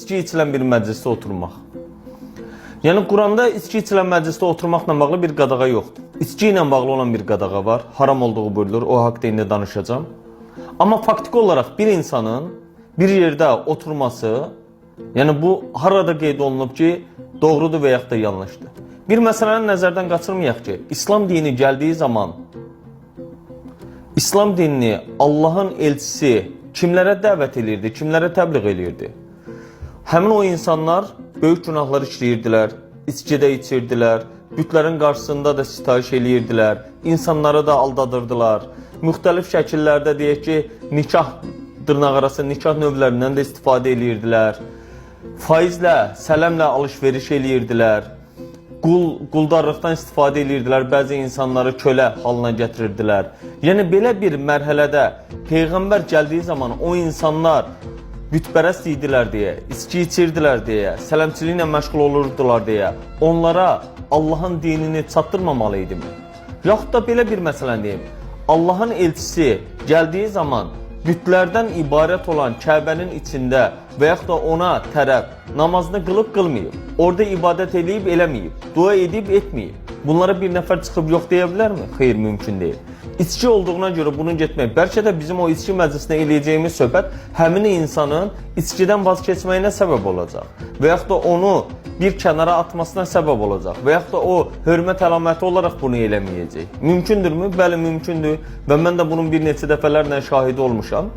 içki içilən bir məclisdə oturmaq. Yəni Quranda içki içilən məclisdə oturmaqla bağlı bir qadağa yoxdur. İçki ilə bağlı olan bir qadağa var. Haram olduğu buyurulur. O haqqda indi danışacağım. Amma faktiki olaraq bir insanın bir yerdə oturması, yəni bu harada qeyd olunub ki, doğrudur və yaxud da yanlışdır. Bir məsələni nəzərdən qaçırmayaq ki, İslam dini gəldiyi zaman İslam dinini Allahın elçisi kimlərə dəvət edirdi, kimlərə təbliğ edirdi? Həmin o insanlar böyük günahlar işləyirdilər, içkidə içirdilər, bütlərin qarşısında da sitayiş eləyirdilər, insanları da aldadırdılar. Müxtəlif şəkillərdə deyək ki, nikah dırnaqarası nikah növlərindən də istifadə eləyirdilər. Faizlə, sələmlə alış-veriş eləyirdilər. Quldarlıqdan istifadə eləyirdilər, bəzi insanları kölə halına gətirirdilər. Yəni belə bir mərhələdə Peyğəmbər gəldiyi zaman o insanlar bütpərəst idilər deyə, içki içirdilər deyə, sələmçiliklə məşğul olurdular deyə onlara Allahın dinini çatdırmamalı idimi? Yaxud da belə bir məsələni deyim. Allahın elçisi gəldiyi zaman bütlərdən ibarət olan Kəbənin içində və yaxud da ona tərəf namazını qılıb qılmayıb, orada ibadət edib eləməyib, dua edib etməyib. Bunlara bir nəfər çıxıb yox deyə bilərmi? Xeyr, mümkün deyil. İçki olduğuna görə bunun getmək, bəlkə də bizim o içki məclisində eləyəcəyimiz söhbət həmin insanın içkidən vaz keçməyinə səbəb olacaq və yaxud da onu bir kənara atmasına səbəb olacaq və yaxud da o hörmət əlaməti olaraq bunu eləməyəcək. Mümkündürmü? Bəli, mümkündür və mən də bunun bir neçə dəfələrlə şahidi olmuşam.